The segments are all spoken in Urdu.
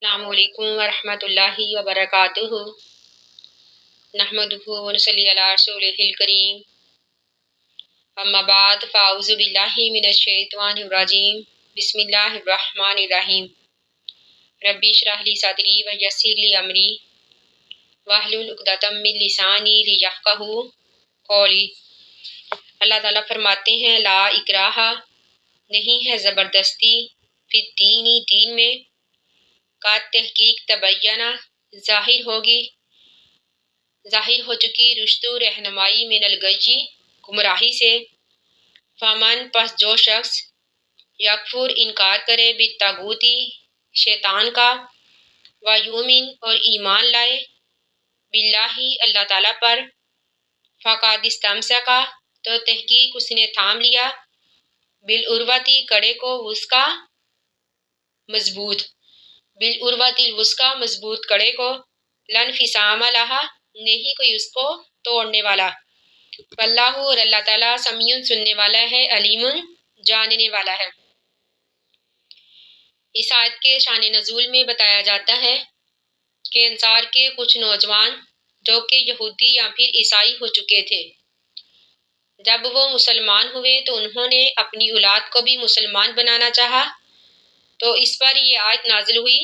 السلام علیکم ورحمۃ اللہ وبرکاتہ۔ نحمدہ ونصلی علی رسولہ الکریم، اما بعد فاعوذ باللہ من الشیطان الرجیم، بسم اللہ الرحمن الرحیم۔ ربی اشرح لی صدری ویسر لی امری واحلل عقدۃ من لسانی لیفقہوا قولی۔ اللہ تعالیٰ فرماتے ہیں لا اکراہ، نہیں ہے زبردستی، فی الدین، دین میں، کا تحقیق تبینہ، ظاہر ہو چکی، رشد و رہنمائی، من الغی، گمراہی سے، فمن، پس جو شخص، یکفر، انکار کرے، بالطاغوتی، شیطان کا، ویؤمن، اور ایمان لائے، باللہ، اللہ تعالیٰ پر، فقد استمسک، تو تحقیق اس نے تھام لیا، بالعروۃ، کڑے کو، وثقی، مضبوط، بالعروۃ الوثقی، مضبوط کڑے کو، لا انفصام لہا، نہیں کوئی اس کو توڑنے والا، واللہ، اور اللہ تعالیٰ، سمیع، سننے والا ہے، علیم، جاننے والا ہے۔ اس آیت کے شان نزول میں بتایا جاتا ہے کہ انصار کے کچھ نوجوان جو کہ یہودی یا پھر عیسائی ہو چکے تھے، جب وہ مسلمان ہوئے تو انہوں نے اپنی اولاد کو بھی مسلمان بنانا چاہا، تو اس پر یہ آیت نازل ہوئی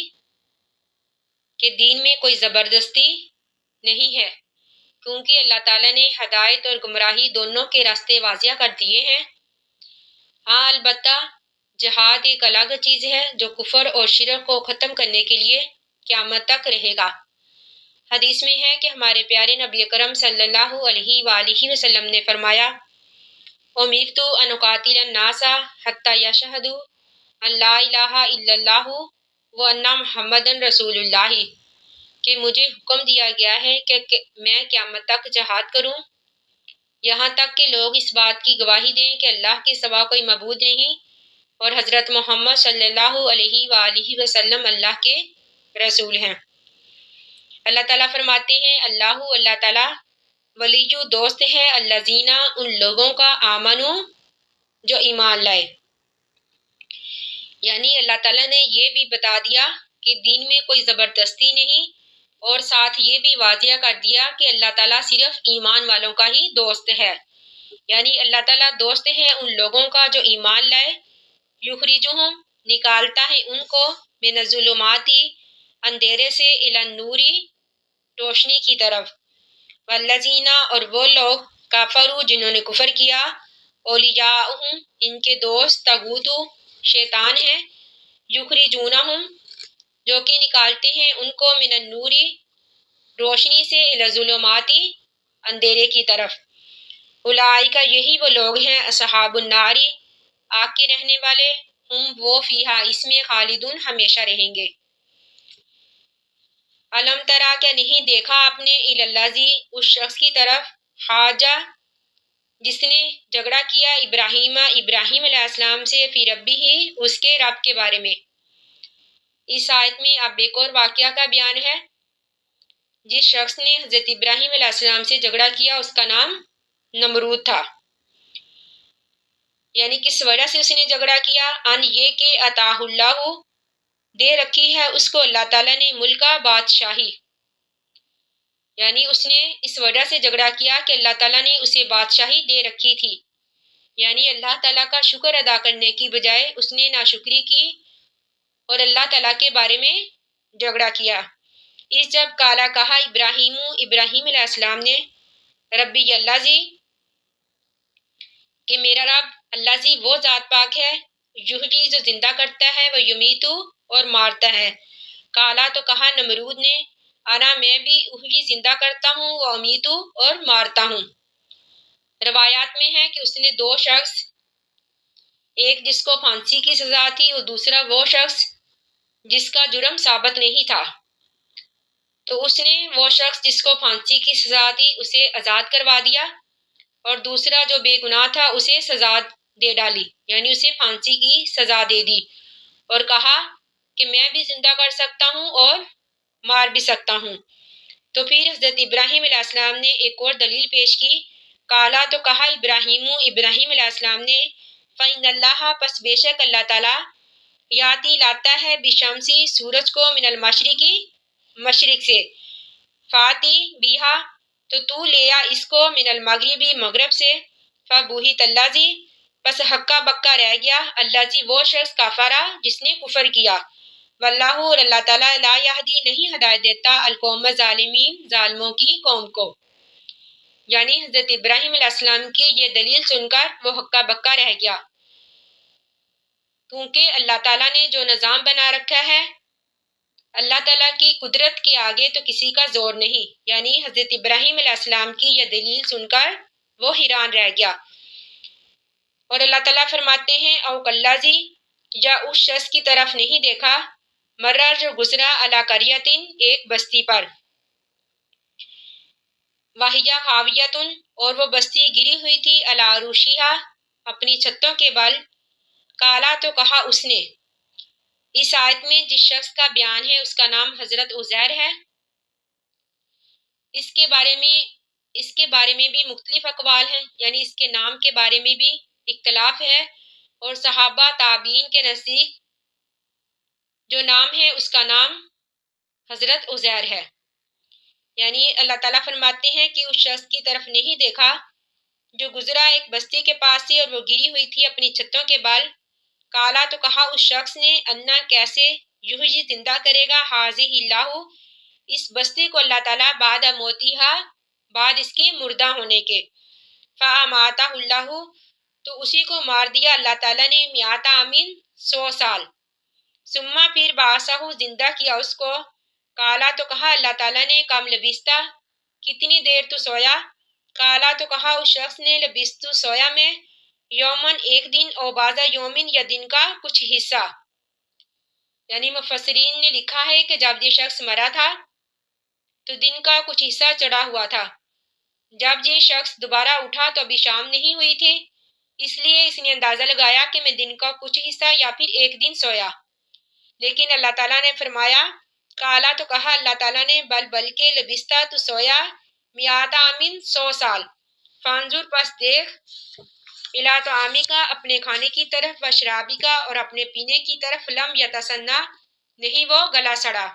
کہ دین میں کوئی زبردستی نہیں ہے، کیونکہ اللہ تعالیٰ نے ہدایت اور گمراہی دونوں کے راستے واضح کر دیے ہیں۔ ہاں، البتہ جہاد ایک الگ چیز ہے جو کفر اور شرک کو ختم کرنے کے لیے قیامت تک رہے گا۔ حدیث میں ہے کہ ہمارے پیارے نبی اکرم صلی اللہ علیہ وآلہ وسلم نے فرمایا، امرت ان اقاتل الناس حتی یشہدوا ان لا الہ الا اللہ وان محمد رسول اللہ، کہ مجھے حکم دیا گیا ہے کہ میں قیامت تک جہاد کروں، یہاں تک کہ لوگ اس بات کی گواہی دیں کہ اللہ کے سوا کوئی معبود نہیں اور حضرت محمد صلی اللہ علیہ وآلہ وسلم اللہ کے رسول ہیں۔ اللہ تعالیٰ فرماتے ہیں اللہ تعالیٰ ولی، دوست ہے، الذین، ان لوگوں کا، آمنو، جو ایمان لائے، یعنی اللہ تعالیٰ نے یہ بھی بتا دیا کہ دین میں کوئی زبردستی نہیں، اور ساتھ یہ بھی واضح کر دیا کہ اللہ تعالیٰ صرف ایمان والوں کا ہی دوست ہے، یعنی اللہ تعالیٰ دوست ہے ان لوگوں کا جو ایمان لائے، یخرجہم، نکالتا ہے ان کو، من الظلمات، اندھیرے سے، الی النور، روشنی کی طرف، والذین، اور وہ لوگ، کفروا، جنہوں نے کفر کیا، اولیاءہم، ان کے دوست، طاغوت، شیطان ہیں، یخرجونہم، جو کہ نکالتے ہیں ان کو، من النور، روشنی سے، الی الظلمات، اندھیرے کی طرف، اولئک، یہی وہ لوگ ہیں، اصحاب النار، آگ کے رہنے والے، ہم، وہ، فیہا، اس میں، خالدون، ہمیشہ رہیں گے۔ علم ترا، کیا نہیں دیکھا آپ نے، الی الذی، اس شخص کی طرف، حاجہ، جس نے جھگڑا کیا، ابراہیم علیہ السلام سے، فی ربہ، اس کے رب کے بارے میں۔ اس آیت میں اب ایک اور واقعہ کا بیان ہے۔ جس شخص نے حضرت ابراہیم علیہ السلام سے جھگڑا کیا اس کا نام نمرود تھا، یعنی کس وجہ سے اس نے جھگڑا کیا، ان یہ کہ عطاہ اللہ، دے رکھی ہے اس کو اللہ تعالیٰ نے، ملکہ، بادشاہی، یعنی اس نے اس وجہ سے جھگڑا کیا کہ اللہ تعالیٰ نے اسے بادشاہی دے رکھی تھی، یعنی اللہ تعالیٰ کا شکر ادا کرنے کی بجائے اس نے ناشکری کی اور اللہ تعالیٰ کے بارے میں جھگڑا کیا۔ اس جب کالا، کہا، ابراہیم علیہ السلام نے، ربی، اللہ جی، کہ میرا رب، اللہ جی، وہ ذات پاک ہے، یحیی، جو زندہ کرتا ہے، وہ یمیتو، اور مارتا ہے، کالا، تو کہا نمرود نے، انا، میں بھی، احیی، زندہ کرتا ہوں، وہ امیتو، اور مارتا ہوں۔ روایات میں ہے کہ اس نے دو شخص، ایک جس کو پھانسی کی سزا تھی اور دوسرا وہ شخص جس کا جرم ثابت نہیں تھا، تو اس نے وہ شخص جس کو پھانسی کی سزا تھی اسے آزاد کروا دیا، اور دوسرا جو بے گناہ تھا اسے سزا دے ڈالی، یعنی اسے پھانسی کی سزا دے دی، اور کہا کہ میں بھی زندہ کر سکتا ہوں اور مار بھی سکتا ہوں۔ تو پھر حضرت ابراہیم علیہ السلام نے ایک اور دلیل پیش کی، کالا، تو کہا ابراہیم علیہ السلام نے، فَإِنَّ اللَّهَ، پس بے شک اللہ تعالیٰ، یاتی لاتا ہے بشمسی سورج کو من المشرقی مشرق سے، فاتی بیہا تو لے آ اس کو من المغربی مغرب سے، فبوہت الذی پس ہکا بکا رہ گیا الذی وہ شخص کافرا جس نے کفر کیا، واللہ اور اللہ تعالیٰ لا یہدی نہیں ہدایت دیتا القوم ظالمین ظالموں کی قوم کو۔ یعنی حضرت ابراہیم علیہ السلام کی یہ دلیل سن کر وہ ہکا بکا رہ گیا، کیونکہ اللہ تعالیٰ نے جو نظام بنا رکھا ہے، اللہ تعالیٰ کی قدرت کے آگے تو کسی کا زور نہیں۔ یعنی حضرت ابراہیم علیہ السلام کی یہ دلیل سن کر وہ حیران رہ گیا۔ اور اللہ تعالیٰ فرماتے ہیں او کالذی یا اس شخص کی طرف نہیں دیکھا مرہ جو گزرا علی قریۃ ایک بستی پر، وہی خاویۃ اور وہ بستی گری ہوئی تھی علی عروشہا اپنی چھتوں کے بل، کالا تو کہا اس نے۔ اس آیت میں جس شخص کا بیان ہے اس کا نام حضرت عزیر ہے۔ اس کے بارے میں بھی مختلف اقوال ہیں، یعنی اس کے نام کے بارے میں بھی اختلاف ہے، اور صحابہ تابعین کے نزدیک جو نام ہے اس کا نام حضرت عزیر ہے۔ یعنی اللہ تعالیٰ فرماتے ہیں کہ اس شخص کی طرف نہیں دیکھا جو گزرا ایک بستی کے پاس سے اور وہ گری ہوئی تھی اپنی چھتوں کے بل، کالا تو کہا اس شخص نے انا کیسے یحیی زندہ کرے گا ہاذہ اللہ اس بستی کو اللہ تعالیٰ بعد موتیہا بعد اس کے مردہ ہونے کے، فاماتہ اللہ تو اسی کو مار دیا اللہ تعالیٰ نے میات عامین 100 سال، ثم پھر بعثہ زندہ کیا اس کو، کالا تو کہا اللہ تعالیٰ نے کم لبستہ کتنی دیر تو سویا، کالا تو کہا اس شخص نے لبستو سویا میں یومن ایک دن او بعض یومن یا دن کا کچھ حصہ۔ یعنی مفسرین نے لکھا ہے کہ جب یہ شخص مرا تھا تو دن کا کچھ حصہ چڑھا ہوا تھا، جب یہ شخص دوبارہ اٹھا تو ابھی شام نہیں ہوئی تھی، اس لیے اس نے اندازہ لگایا کہ میں دن کا کچھ حصہ یا پھر ایک دن سویا، لیکن اللہ تعالیٰ نے فرمایا کالا تو کہا اللہ تعالیٰ نے بلکہ لبستہ تو سویا میات عامن 100 سال، فانظر پس دیکھ الی طعامی کا اپنے کھانے کی طرف، و شرابی کا اور اپنے پینے کی طرف، لم یتسنہ نہیں وہ گلا سڑا۔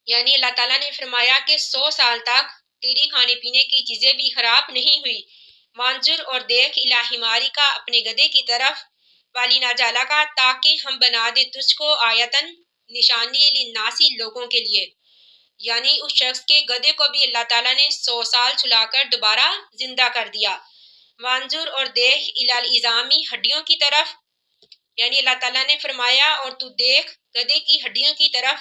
یعنی اللہ تعالیٰ نے فرمایا کہ 100 سال تک تیری کھانے پینے کی چیزیں بھی خراب نہیں ہوئی، وانظر اور دیکھ الی حماری کا اپنے گدھے کی طرف، والی ناجالہ کا تاکہ ہم بنا دے تجھ کو آیتن نشانی للناسی لوگوں کے لیے۔ یعنی اس شخص کے گدھے کو بھی اللہ تعالیٰ نے 100 سال چلا کر دوبارہ زندہ کر دیا۔ وانظر اور دیکھ الی العظامی ہڈیوں کی طرف، یعنی اللہ تعالیٰ نے فرمایا اور تو دیکھ گدھے کی ہڈیوں کی طرف،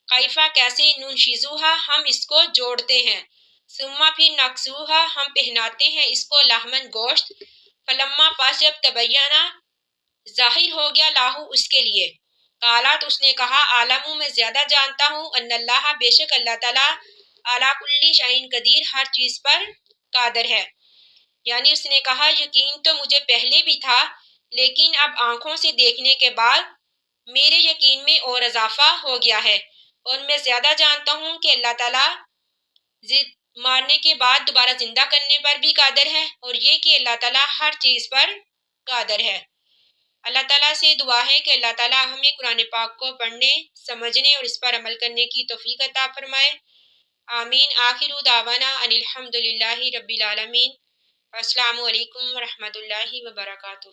کیفا کیسے ننشزوہا ہم اس کو جوڑتے ہیں، ثم پھر نکسوہا ہم پہناتے ہیں اس کو لحمن گوشت، فلما پس جب تبینہ ظاہر ہو گیا لاہو اس کے لیے، قالات اس نے کہا عالموں میں زیادہ جانتا ہوں ان اللہ بے شک اللہ تعالیٰ علی کل شیء قدیر ہر چیز پر قادر ہے۔ یعنی اس نے کہا یقین تو مجھے پہلے بھی تھا لیکن اب آنکھوں سے دیکھنے کے بعد میرے یقین میں اور اضافہ ہو گیا ہے، اور میں زیادہ جانتا ہوں کہ اللہ تعالیٰ مارنے کے بعد دوبارہ زندہ کرنے پر بھی قادر ہے، اور یہ کہ اللہ تعالیٰ ہر چیز پر قادر ہے۔ اللہ تعالیٰ سے دعا ہے کہ اللہ تعالیٰ ہمیں قرآن پاک کو پڑھنے، سمجھنے اور اس پر عمل کرنے کی توفیق عطا فرمائے، آمین۔ آخر دعوانا ان الحمد للہ رب العالمین، السلام علیکم ورحمۃ اللہ وبرکاتہ۔